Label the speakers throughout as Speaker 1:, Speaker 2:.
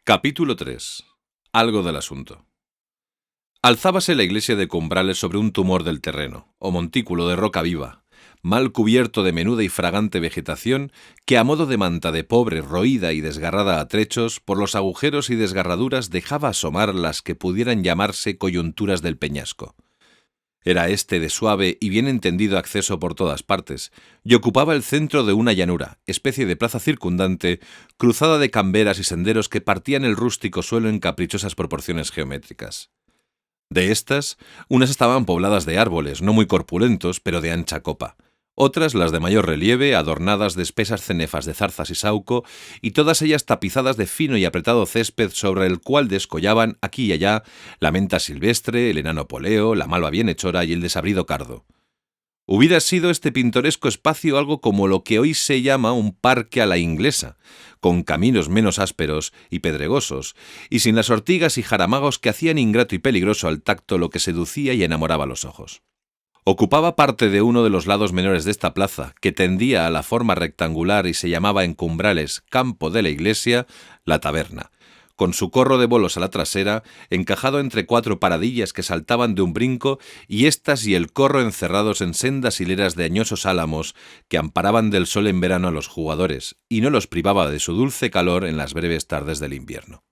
Speaker 1: Capítulo 3. Algo del asunto. Alzábase la iglesia de Cumbrales sobre un tumor del terreno, o montículo de roca viva, mal cubierto de menuda y fragante vegetación que a modo de manta de pobre roída y desgarrada a trechos, por los agujeros y desgarraduras dejaba asomar las que pudieran llamarse coyunturas del peñasco. Era este de suave y bien entendido acceso por todas partes, y ocupaba el centro de una llanura, especie de plaza circundante, cruzada de camberas y senderos que partían el rústico suelo en caprichosas proporciones geométricas. De estas, unas estaban pobladas de árboles, no muy corpulentos, pero de ancha copa. Otras, las de mayor relieve, adornadas de espesas cenefas de zarzas y sauco, y todas ellas tapizadas de fino y apretado césped sobre el cual descollaban, aquí y allá, la menta silvestre, el enano poleo, la malva bienhechora y el desabrido cardo. Hubiera sido este pintoresco espacio algo como lo que hoy se llama un parque a la inglesa, con caminos menos ásperos y pedregosos, y sin las ortigas y jaramagos que hacían ingrato y peligroso al tacto lo que seducía y enamoraba los ojos. Ocupaba parte de uno de los lados menores de esta plaza, que tendía a la forma rectangular y se llamaba en Cumbrales Campo de la Iglesia, la taberna, con su corro de bolos a la trasera, encajado entre cuatro paradillas que saltaban de un brinco, y éstas y el corro encerrados en sendas hileras de añosos álamos que amparaban del sol en verano a los jugadores, y no los privaba de su dulce calor en las breves tardes del invierno.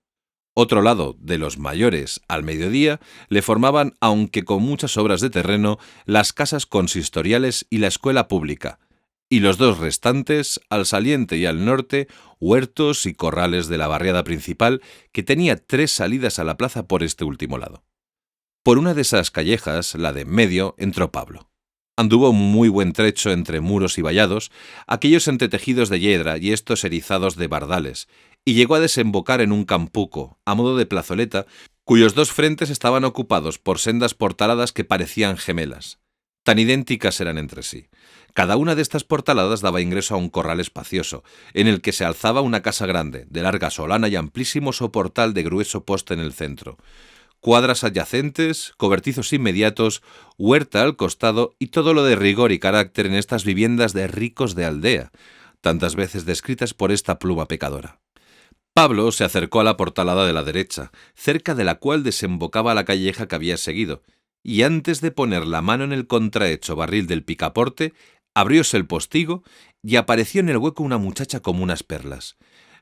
Speaker 1: Otro lado, de los mayores, al mediodía, le formaban, aunque con muchas obras de terreno, las casas consistoriales y la escuela pública, y los dos restantes, al saliente y al norte, huertos y corrales de la barriada principal, que tenía 3 salidas a la plaza por este último lado. Por una de esas callejas, la de en medio, entró Pablo. Anduvo un muy buen trecho entre muros y vallados, aquellos entretejidos de hiedra y estos erizados de bardales, y llegó a desembocar en un campuco, a modo de plazoleta, cuyos dos frentes estaban ocupados por sendas portaladas que parecían gemelas. Tan idénticas eran entre sí. Cada una de estas portaladas daba ingreso a un corral espacioso, en el que se alzaba una casa grande, de larga solana y amplísimo soportal de grueso poste en el centro. Cuadras adyacentes, cobertizos inmediatos, huerta al costado y todo lo de rigor y carácter en estas viviendas de ricos de aldea, tantas veces descritas por esta pluma pecadora. Pablo se acercó a la portalada de la derecha, cerca de la cual desembocaba la calleja que había seguido, y antes de poner la mano en el contrahecho barril del picaporte, abrióse el postigo y apareció en el hueco una muchacha como unas perlas.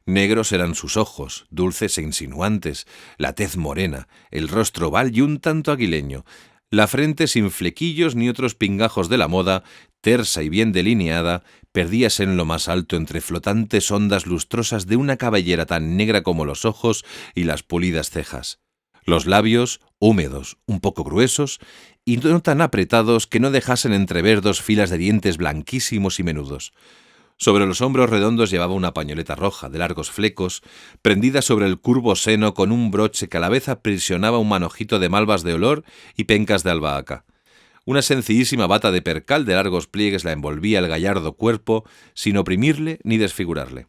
Speaker 1: Negros eran sus ojos, dulces e insinuantes, la tez morena, el rostro oval y un tanto aguileño, la frente sin flequillos ni otros pingajos de la moda, tersa y bien delineada, perdíase en lo más alto entre flotantes ondas lustrosas de una cabellera tan negra como los ojos y las pulidas cejas. Los labios, húmedos, un poco gruesos, y no tan apretados que no dejasen entrever 2 filas de dientes blanquísimos y menudos. Sobre los hombros redondos llevaba una pañoleta roja, de largos flecos, prendida sobre el curvo seno con un broche que a la vez aprisionaba un manojito de malvas de olor y pencas de albahaca. Una sencillísima bata de percal de largos pliegues la envolvía el gallardo cuerpo, sin oprimirle ni desfigurarle.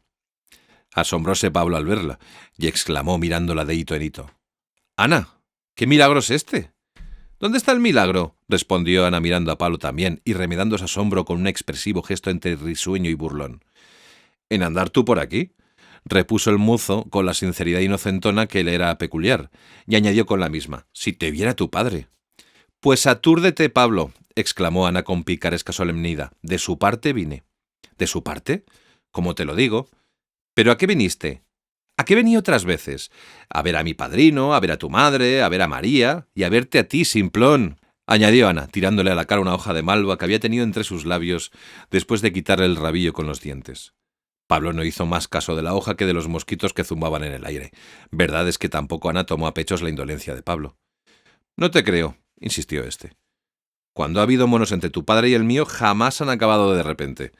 Speaker 1: Asombróse Pablo al verla, y exclamó mirándola de hito en hito: «Ana, ¿qué milagro es este?» «¿Dónde está el milagro?», respondió Ana mirando a Pablo también y remedando su asombro con un expresivo gesto entre risueño y burlón. «¿En andar tú por aquí?», repuso el mozo con la sinceridad inocentona que le era peculiar, y añadió con la misma: «Si te viera tu padre». «Pues atúrdete, Pablo», exclamó Ana con picaresca solemnidad. «De su parte vine». «¿De su parte? Como te lo digo. ¿Pero a qué viniste?» «¿A qué venía otras veces? A ver a mi padrino, a ver a tu madre, a ver a María, y a verte a ti, simplón», añadió Ana, tirándole a la cara una hoja de malva que había tenido entre sus labios después de quitarle el rabillo con los dientes. Pablo no hizo más caso de la hoja que de los mosquitos que zumbaban en el aire. Verdad es que tampoco Ana tomó a pechos la indolencia de Pablo. «No te creo», insistió éste. «Cuando ha habido monos entre tu padre y el mío, jamás han acabado de repente.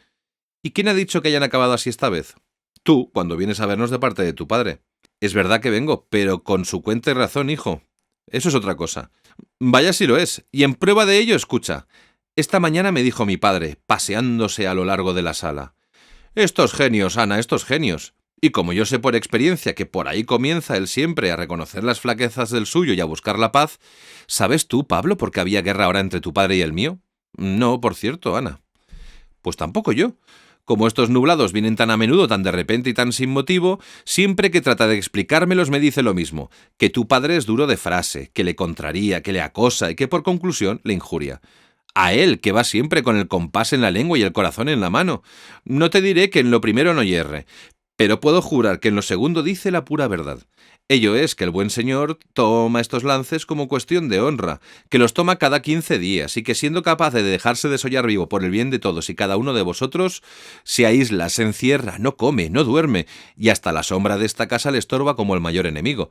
Speaker 1: ¿Y quién ha dicho que hayan acabado así esta vez? Tú, cuando vienes a vernos de parte de tu padre. Es verdad que vengo, pero con su cuenta y razón, hijo. Eso es otra cosa. Vaya si lo es, y en prueba de ello, escucha. Esta mañana me dijo mi padre, paseándose a lo largo de la sala: «Estos genios, Ana, estos genios. Y como yo sé por experiencia que por ahí comienza él siempre a reconocer las flaquezas del suyo y a buscar la paz, ¿sabes tú, Pablo, por qué había guerra ahora entre tu padre y el mío?». «No, por cierto, Ana». «Pues tampoco yo. Como estos nublados vienen tan a menudo, tan de repente y tan sin motivo, siempre que trata de explicármelos me dice lo mismo, que tu padre es duro de frase, que le contraría, que le acosa y que por conclusión le injuria. A él, que va siempre con el compás en la lengua y el corazón en la mano. No te diré que en lo primero no yerre, pero puedo jurar que en lo segundo dice la pura verdad. Ello es que el buen señor toma estos lances como cuestión de honra, que los toma cada 15 días y que siendo capaz de dejarse desollar vivo por el bien de todos y cada uno de vosotros, se aísla, se encierra, no come, no duerme, y hasta la sombra de esta casa le estorba como el mayor enemigo.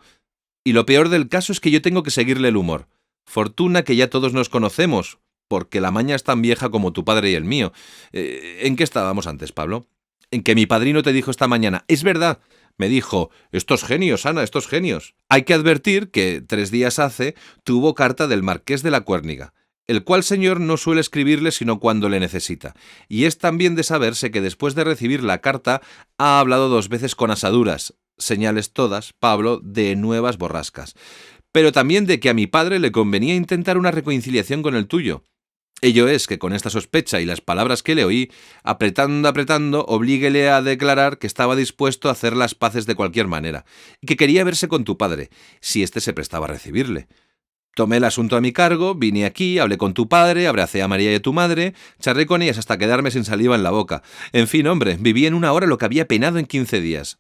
Speaker 1: Y lo peor del caso es que yo tengo que seguirle el humor. Fortuna que ya todos nos conocemos, porque la maña es tan vieja como tu padre y el mío. ¿En qué estábamos antes, Pablo? En que mi padrino te dijo esta mañana, es verdad. Me dijo, estos genios, Ana, estos genios. Hay que advertir que 3 días hace tuvo carta del marqués de la Cuerniga, el cual señor no suele escribirle sino cuando le necesita. Y es también de saberse que después de recibir la carta ha hablado 2 veces con asaduras, señales todas, Pablo, de nuevas borrascas. Pero también de que a mi padre le convenía intentar una reconciliación con el tuyo. Ello es que con esta sospecha y las palabras que le oí, apretando, oblíguele a declarar que estaba dispuesto a hacer las paces de cualquier manera, y que quería verse con tu padre, si éste se prestaba a recibirle. Tomé el asunto a mi cargo, vine aquí, hablé con tu padre, abracé a María y a tu madre, charlé con ellas hasta quedarme sin saliva en la boca. En fin, hombre, viví en una hora lo que había penado en 15 días.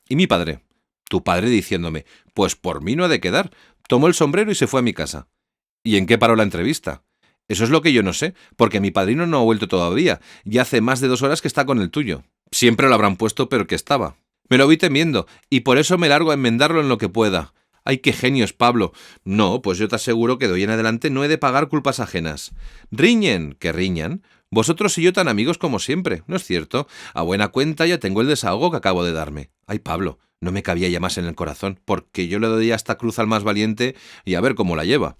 Speaker 1: ¿Y mi padre? Tu padre diciéndome, pues por mí no ha de quedar. Tomó el sombrero y se fue a mi casa. ¿Y en qué paró la entrevista? Eso es lo que yo no sé, porque mi padrino no ha vuelto todavía, y hace más de 2 horas que está con el tuyo. Siempre lo habrán puesto, pero que estaba. Me lo vi temiendo, y por eso me largo a enmendarlo en lo que pueda. ¡Ay, qué genios, Pablo! No, pues yo te aseguro que de hoy en adelante no he de pagar culpas ajenas. ¡Riñen! ¿Que riñan? Vosotros y yo tan amigos como siempre, ¿no es cierto? A buena cuenta ya tengo el desahogo que acabo de darme. ¡Ay, Pablo! No me cabía ya más en el corazón, porque yo le doy hasta cruz al más valiente y a ver cómo la lleva.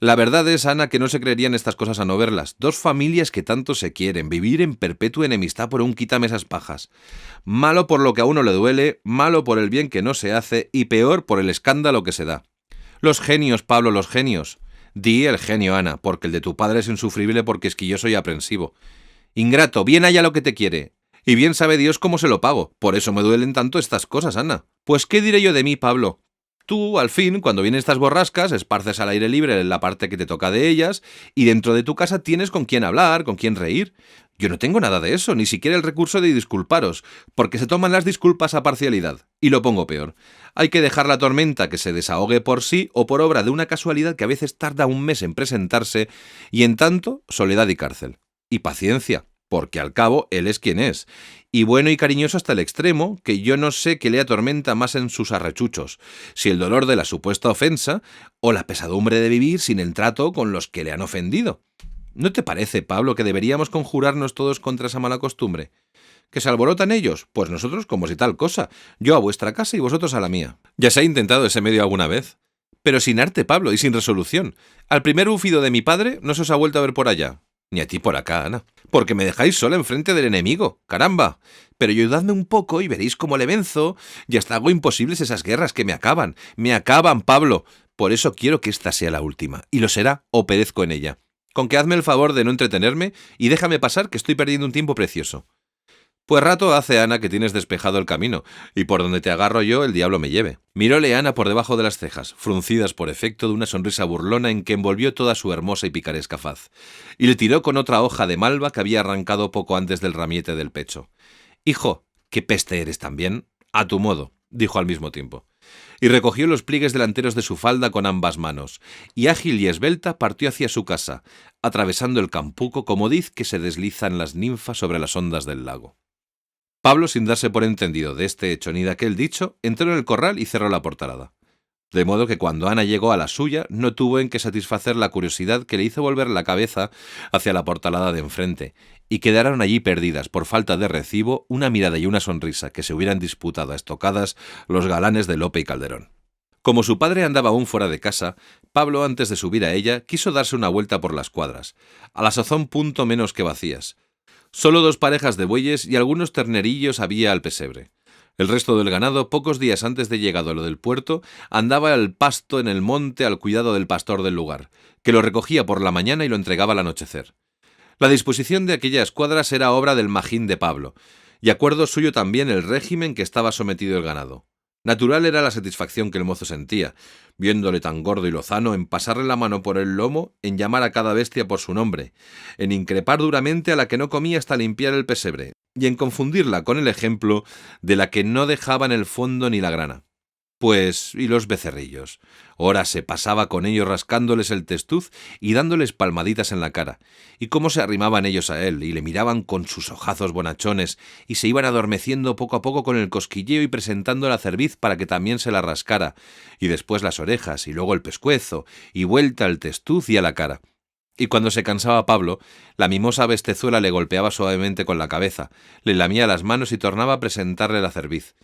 Speaker 1: La verdad es, Ana, que no se creerían estas cosas a no verlas. 2 familias que tanto se quieren, vivir en perpetua enemistad por un quítame esas pajas. Malo por lo que a uno le duele, malo por el bien que no se hace y peor por el escándalo que se da. Los genios, Pablo, los genios. Di el genio, Ana, porque el de tu padre es insufrible porque esquilloso y aprensivo. Ingrato, bien haya lo que te quiere. Y bien sabe Dios cómo se lo pago. Por eso me duelen tanto estas cosas, Ana. Pues, ¿qué diré yo de mí, Pablo? Tú, al fin, cuando vienen estas borrascas, esparces al aire libre la parte que te toca de ellas y dentro de tu casa tienes con quién hablar, con quién reír. Yo no tengo nada de eso, ni siquiera el recurso de disculparos, porque se toman las disculpas a parcialidad. Y lo pongo peor. Hay que dejar la tormenta que se desahogue por sí o por obra de una casualidad que a veces tarda 1 mes en presentarse y en tanto, soledad y cárcel. Y paciencia, porque al cabo él es quien es, y bueno y cariñoso hasta el extremo, que yo no sé qué le atormenta más en sus arrechuchos, si el dolor de la supuesta ofensa o la pesadumbre de vivir sin el trato con los que le han ofendido. ¿No te parece, Pablo, que deberíamos conjurarnos todos contra esa mala costumbre? ¿Que se alborotan ellos? Pues nosotros como si tal cosa, yo a vuestra casa y vosotros a la mía. Ya se ha intentado ese medio alguna vez, pero sin arte, Pablo, y sin resolución. Al primer bufido de mi padre no se os ha vuelto a ver por allá. Ni a ti por acá, Ana. Porque me dejáis sola enfrente del enemigo. ¡Caramba! Pero ayudadme un poco y veréis cómo le venzo. Y hasta hago imposibles esas guerras que me acaban. ¡Me acaban, Pablo! Por eso quiero que esta sea la última. Y lo será o perezco en ella. Con que hazme el favor de no entretenerme y déjame pasar que estoy perdiendo un tiempo precioso. Pues rato hace, Ana, que tienes despejado el camino, y por donde te agarro yo el diablo me lleve. Miróle Ana por debajo de las cejas, fruncidas por efecto de una sonrisa burlona en que envolvió toda su hermosa y picaresca faz, y le tiró con otra hoja de malva que había arrancado poco antes del ramiete del pecho. «Hijo, qué peste eres también, a tu modo», dijo al mismo tiempo. Y recogió los pliegues delanteros de su falda con ambas manos, y ágil y esbelta partió hacia su casa, atravesando el campuco como diz que se deslizan las ninfas sobre las ondas del lago. Pablo, sin darse por entendido de este hecho ni de aquel dicho, entró en el corral y cerró la portalada. De modo que cuando Ana llegó a la suya, no tuvo en que satisfacer la curiosidad que le hizo volver la cabeza hacia la portalada de enfrente, y quedaron allí perdidas, por falta de recibo, una mirada y una sonrisa que se hubieran disputado a estocadas los galanes de Lope y Calderón. Como su padre andaba aún fuera de casa, Pablo, antes de subir a ella, quiso darse una vuelta por las cuadras, a la sazón punto menos que vacías. Solo 2 parejas de bueyes y algunos ternerillos había al pesebre. El resto del ganado, pocos días antes de llegado a lo del puerto, andaba al pasto en el monte al cuidado del pastor del lugar, que lo recogía por la mañana y lo entregaba al anochecer. La disposición de aquellas cuadras era obra del magín de Pablo, y acuerdo suyo también el régimen que estaba sometido el ganado. Natural era la satisfacción que el mozo sentía, viéndole tan gordo y lozano, en pasarle la mano por el lomo, en llamar a cada bestia por su nombre, en increpar duramente a la que no comía hasta limpiar el pesebre, y en confundirla con el ejemplo de la que no dejaba en el fondo ni la grana. Pues, ¿y los becerrillos? Ora se pasaba con ellos rascándoles el testuz y dándoles palmaditas en la cara, y cómo se arrimaban ellos a él, y le miraban con sus ojazos bonachones, y se iban adormeciendo poco a poco con el cosquilleo y presentando la cerviz para que también se la rascara, y después las orejas, y luego el pescuezo, y vuelta al testuz y a la cara. Y cuando se cansaba Pablo, la mimosa bestezuela le golpeaba suavemente con la cabeza, le lamía las manos y tornaba a presentarle la cerviz.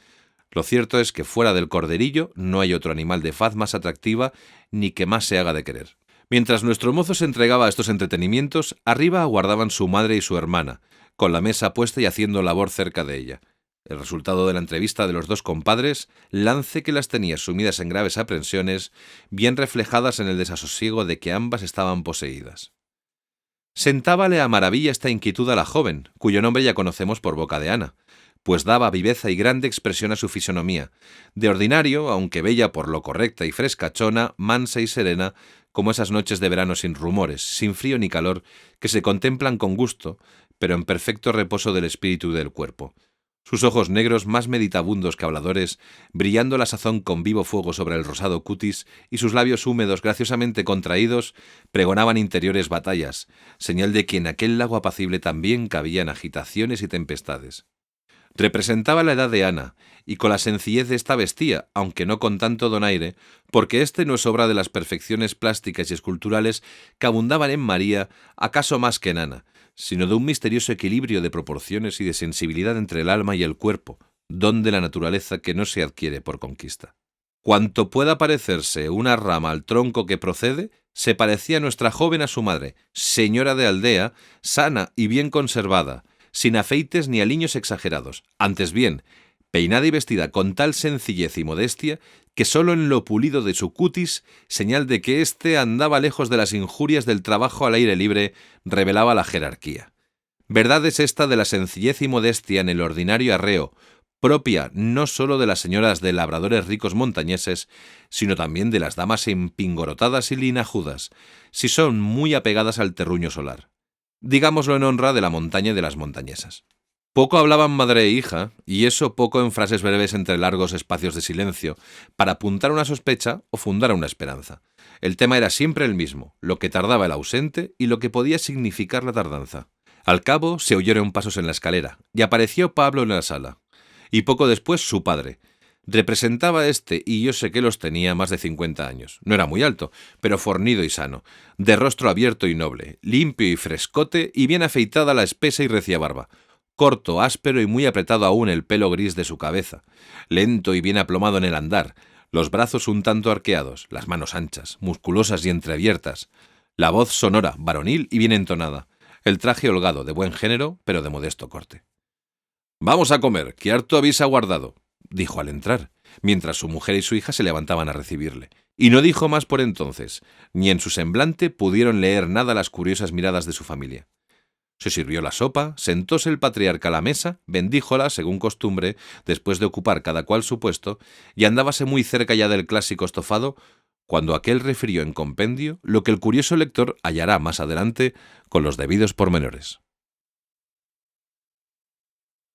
Speaker 1: Lo cierto es que fuera del corderillo no hay otro animal de faz más atractiva ni que más se haga de querer. Mientras nuestro mozo se entregaba a estos entretenimientos, arriba aguardaban su madre y su hermana, con la mesa puesta y haciendo labor cerca de ella. El resultado de la entrevista de los dos compadres, lance que las tenía sumidas en graves aprensiones, bien reflejadas en el desasosiego de que ambas estaban poseídas. Sentábale a maravilla esta inquietud a la joven, cuyo nombre ya conocemos por boca de Ana, pues daba viveza y grande expresión a su fisonomía, de ordinario, aunque bella por lo correcta y frescachona, mansa y serena, como esas noches de verano sin rumores, sin frío ni calor, que se contemplan con gusto, pero en perfecto reposo del espíritu y del cuerpo. Sus ojos negros, más meditabundos que habladores, brillando a la sazón con vivo fuego sobre el rosado cutis, y sus labios húmedos graciosamente contraídos, pregonaban interiores batallas, señal de que en aquel lago apacible también cabían agitaciones y tempestades. Representaba la edad de Ana, y con la sencillez de esta vestía, aunque no con tanto donaire, porque este no es obra de las perfecciones plásticas y esculturales que abundaban en María, acaso más que en Ana, sino de un misterioso equilibrio de proporciones y de sensibilidad entre el alma y el cuerpo, don de la naturaleza que no se adquiere por conquista. Cuanto pueda parecerse una rama al tronco que procede, se parecía nuestra joven a su madre, señora de aldea, sana y bien conservada, sin afeites ni aliños exagerados, antes bien, peinada y vestida con tal sencillez y modestia que sólo en lo pulido de su cutis, señal de que éste andaba lejos de las injurias del trabajo al aire libre, revelaba la jerarquía. Verdad es esta de la sencillez y modestia en el ordinario arreo, propia no sólo de las señoras de labradores ricos montañeses, sino también de las damas empingorotadas y linajudas, si son muy apegadas al terruño solar. Digámoslo en honra de la montaña y de las montañesas. Poco hablaban madre e hija, y eso poco en frases breves entre largos espacios de silencio, para apuntar una sospecha o fundar una esperanza. El tema era siempre el mismo, lo que tardaba el ausente y lo que podía significar la tardanza. Al cabo se oyeron pasos en la escalera, y apareció Pablo en la sala. Y poco después su padre. Representaba este, y yo sé que los tenía, más de 50 años. No era muy alto, pero fornido y sano, de rostro abierto y noble, limpio y frescote, y bien afeitada la espesa y recia barba. Corto, áspero y muy apretado aún el pelo gris de su cabeza, lento y bien aplomado en el andar, los brazos un tanto arqueados, las manos anchas, musculosas y entreabiertas, la voz sonora, varonil y bien entonada, el traje holgado, de buen género, pero de modesto corte. «Vamos a comer, que harto habéis aguardado», dijo al entrar, mientras su mujer y su hija se levantaban a recibirle. Y no dijo más por entonces, ni en su semblante pudieron leer nada las curiosas miradas de su familia. Se sirvió la sopa, sentóse el patriarca a la mesa, bendíjola, según costumbre, después de ocupar cada cual su puesto, y andábase muy cerca ya del clásico estofado, cuando aquel refirió en compendio lo que el curioso lector hallará más adelante con los debidos pormenores.